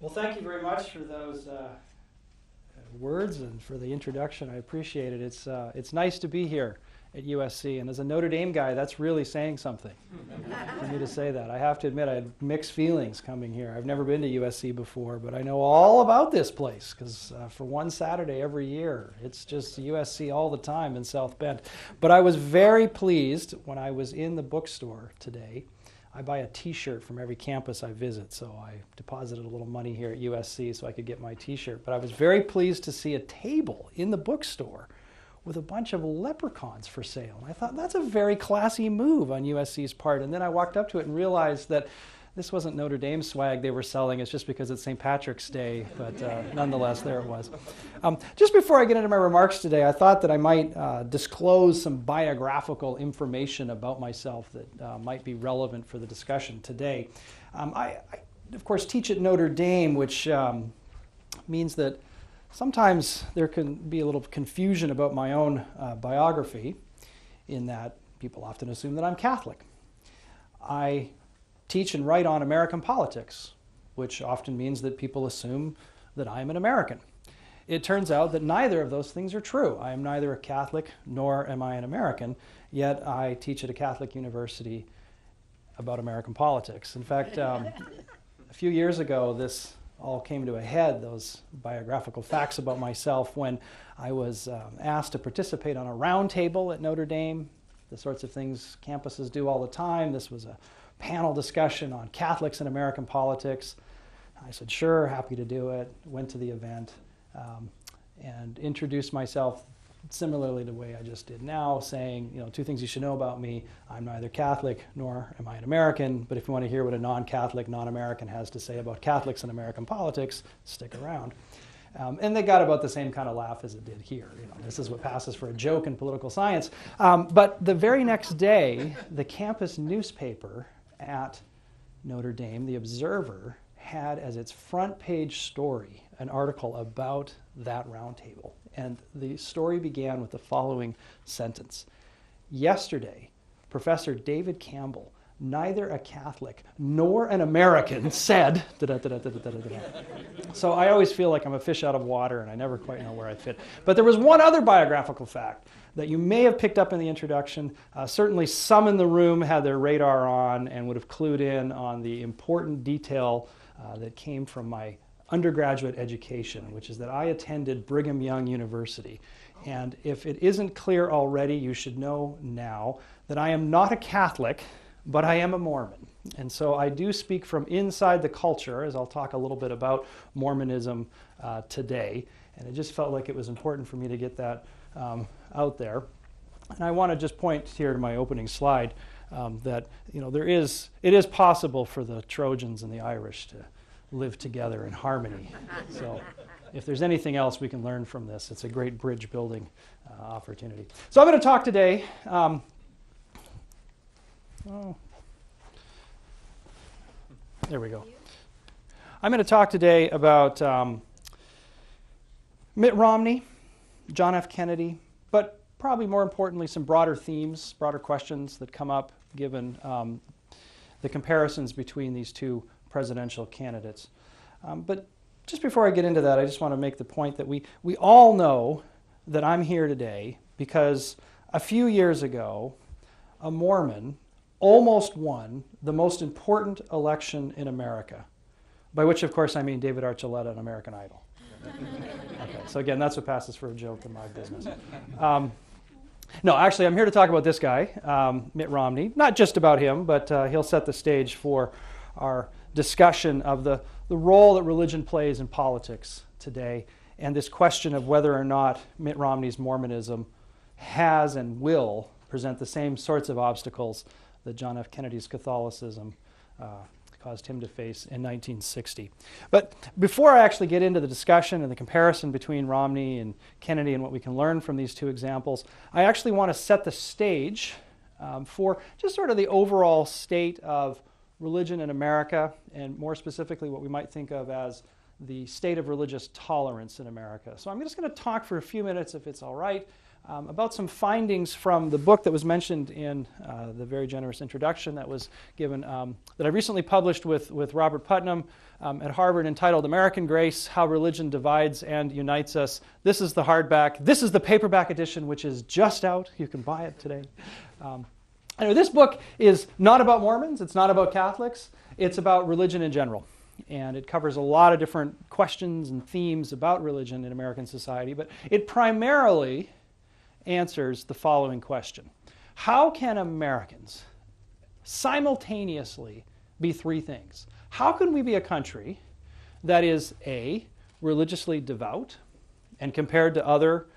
Well, thank you very much for those words and for the introduction. I appreciate it. It's nice to be here at USC, and as a Notre Dame guy, that's really saying something for me to say that. I have to admit, I had mixed feelings coming here. I've never been to USC before, but I know all about this place because for one Saturday every year, it's just USC all the time in South Bend. But I was very pleased when I was in the bookstore today. I buy a t-shirt from every campus I visit, so I deposited a little money here at USC so I could get my t-shirt. But I was very pleased to see a table in the bookstore with a bunch of leprechauns for sale. And I thought, that's a very classy move on USC's part. And then I walked up to it and realized that this wasn't Notre Dame swag they were selling. It's just because it's St. Patrick's Day, but nonetheless, there it was. Just before I get into my remarks today, I thought that I might disclose some biographical information about myself that might be relevant for the discussion today. I, of course, teach at Notre Dame, which means that sometimes there can be a little confusion about my own biography, in that people often assume that I'm Catholic. I teach and write on American politics, which often means that people assume that I'm an American. It turns out that neither of those things are true. I am neither a Catholic nor am I an American, yet I teach at a Catholic university about American politics. In fact, a few years ago, this all came to a head, those biographical facts about myself, when I was asked to participate on a roundtable at Notre Dame, the sorts of things campuses do all the time. This was a panel discussion on Catholics in American politics. I said, sure, happy to do it. Went to the event and introduced myself similarly to the way I just did now, saying, you know, two things you should know about me. I'm neither Catholic nor am I an American, but if you want to hear what a non-Catholic, non-American has to say about Catholics in American politics, stick around. And they got about the same kind of laugh as it did here. You know, this is what passes for a joke in political science. But the very next day, the campus newspaper at Notre Dame, the Observer, had as its front page story an article about that roundtable. And the story began with the following sentence. Yesterday, Professor David Campbell, neither a Catholic nor an American, said... So I always feel like I'm a fish out of water and I never quite know where I fit. But there was one other biographical fact that you may have picked up in the introduction. Certainly some in the room had their radar on and would have clued in on the important detail that came from my undergraduate education, which is that I attended Brigham Young University. And if it isn't clear already, you should know now that I am not a Catholic, but I am a Mormon. And so I do speak from inside the culture, as I'll talk a little bit about Mormonism today. And it just felt like it was important for me to get that out there. And I want to just point here to my opening slide that, you know, it is possible for the Trojans and the Irish to live together in harmony. So if there's anything else we can learn from this, it's a great bridge building opportunity. So I'm going to talk today there we go. I'm going to talk today about Mitt Romney, John F. Kennedy, but probably more importantly some broader themes, broader questions that come up given the comparisons between these two presidential candidates. But just before I get into that, I just want to make the point that we all know that I'm here today because a few years ago, a Mormon almost won the most important election in America, by which, of course, I mean David Archuleta and American Idol. Okay, so again, that's what passes for a joke in my business. No, actually, I'm here to talk about this guy, Mitt Romney. Not just about him, but he'll set the stage for our discussion of the role that religion plays in politics today, and this question of whether or not Mitt Romney's Mormonism has and will present the same sorts of obstacles that John F. Kennedy's Catholicism caused him to face in 1960. But before I actually get into the discussion and the comparison between Romney and Kennedy and what we can learn from these two examples, I actually want to set the stage for just sort of the overall state of religion in America, and more specifically what we might think of as the state of religious tolerance in America. So I'm just going to talk for a few minutes, if it's all right, about some findings from the book that was mentioned in the very generous introduction that was given, that I recently published with Robert Putnam at Harvard, entitled American Grace, How Religion Divides and Unites Us. This is the hardback. This is the paperback edition, which is just out. You can buy it today. Anyway, this book is not about Mormons. It's not about Catholics. It's about religion in general. And it covers a lot of different questions and themes about religion in American society. But it primarily answers the following question. How can Americans simultaneously be three things? How can we be a country that is A, religiously devout, and compared to other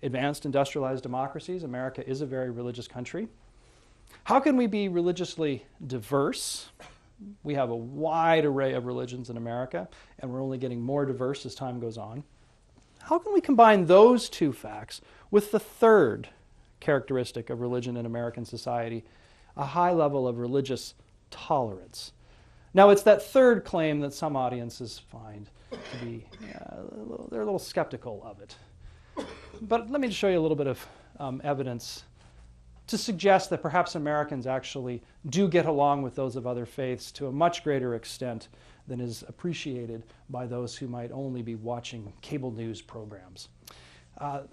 advanced industrialized democracies, America is a very religious country? How can we be religiously diverse? We have a wide array of religions in America, and we're only getting more diverse as time goes on. How can we combine those two facts with the third characteristic of religion in American society, a high level of religious tolerance? Now, it's that third claim that some audiences find to be, they're a little skeptical of it. But let me just show you a little bit of evidence to suggest that perhaps Americans actually do get along with those of other faiths to a much greater extent than is appreciated by those who might only be watching cable news programs.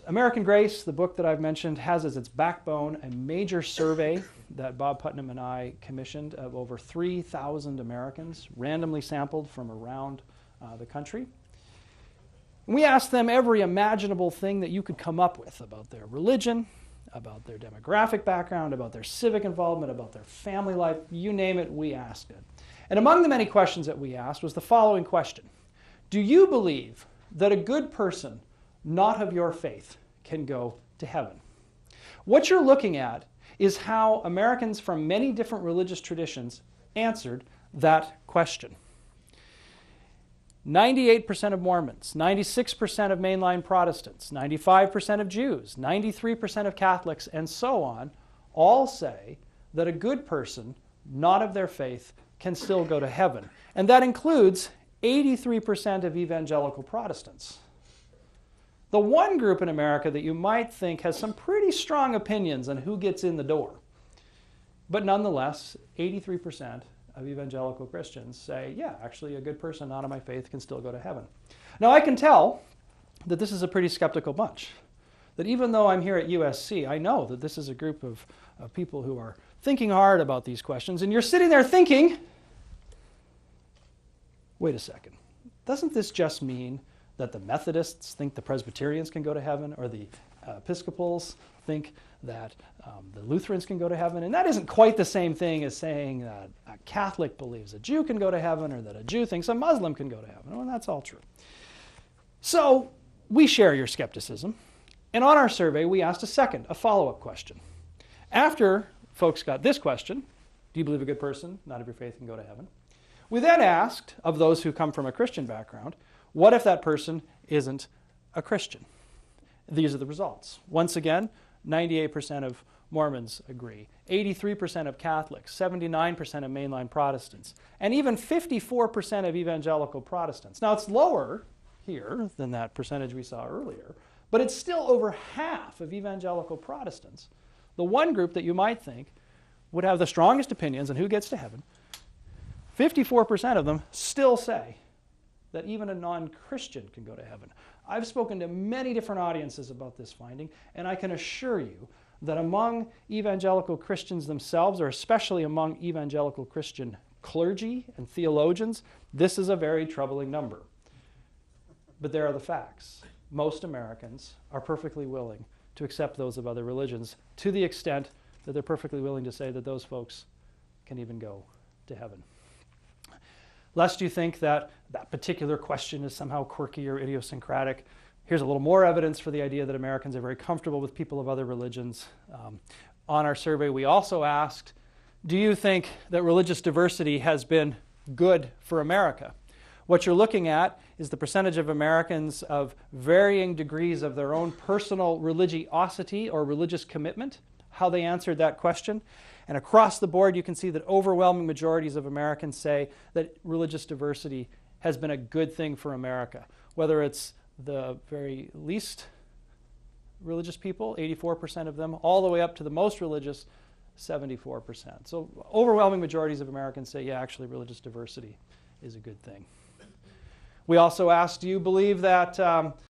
American Grace, the book that I've mentioned, has as its backbone a major survey that Bob Putnam and I commissioned of over 3,000 Americans, randomly sampled from around the country. We asked them every imaginable thing that you could come up with about their religion, about their demographic background, about their civic involvement, about their family life, you name it, we asked it. And among the many questions that we asked was the following question. Do you believe that a good person not of your faith can go to heaven? What you're looking at is how Americans from many different religious traditions answered that question. 98% of Mormons, 96% of mainline Protestants, 95% of Jews, 93% of Catholics, and so on, all say that a good person not of their faith can still go to heaven. And that includes 83% of evangelical Protestants. The one group in America that you might think has some pretty strong opinions on who gets in the door. But nonetheless, 83% of evangelical Christians say, yeah, actually a good person not of my faith can still go to heaven. Now I can tell that this is a pretty skeptical bunch. That even though I'm here at USC, I know that this is a group of people who are thinking hard about these questions, and you're sitting there thinking, wait a second, doesn't this just mean that the Methodists think the Presbyterians can go to heaven, or the Episcopals think that the Lutherans can go to heaven? And that isn't quite the same thing as saying that a Catholic believes a Jew can go to heaven, or that a Jew thinks a Muslim can go to heaven. Well, that's all true. So we share your skepticism. And on our survey, we asked a follow-up question. After folks got this question, do you believe a good person not of your faith can go to heaven? We then asked of those who come from a Christian background, what if that person isn't a Christian? These are the results. Once again, 98% of Mormons agree, 83% of Catholics, 79% of mainline Protestants, and even 54% of evangelical Protestants. Now, it's lower here than that percentage we saw earlier, but it's still over half of evangelical Protestants, the one group that you might think would have the strongest opinions on who gets to heaven. 54% of them still say that even a non-Christian can go to heaven. I've spoken to many different audiences about this finding, and I can assure you that among evangelical Christians themselves, or especially among evangelical Christian clergy and theologians, this is a very troubling number. But there are the facts. Most Americans are perfectly willing to accept those of other religions, to the extent that they're perfectly willing to say that those folks can even go to heaven. Lest you think that that particular question is somehow quirky or idiosyncratic, here's a little more evidence for the idea that Americans are very comfortable with people of other religions. On our survey, we also asked, do you think that religious diversity has been good for America? What you're looking at is the percentage of Americans of varying degrees of their own personal religiosity or religious commitment, how they answered that question. And across the board, you can see that overwhelming majorities of Americans say that religious diversity has been a good thing for America. Whether it's the very least religious people, 84% of them, all the way up to the most religious, 74%. So overwhelming majorities of Americans say, yeah, actually religious diversity is a good thing. We also asked, do you believe that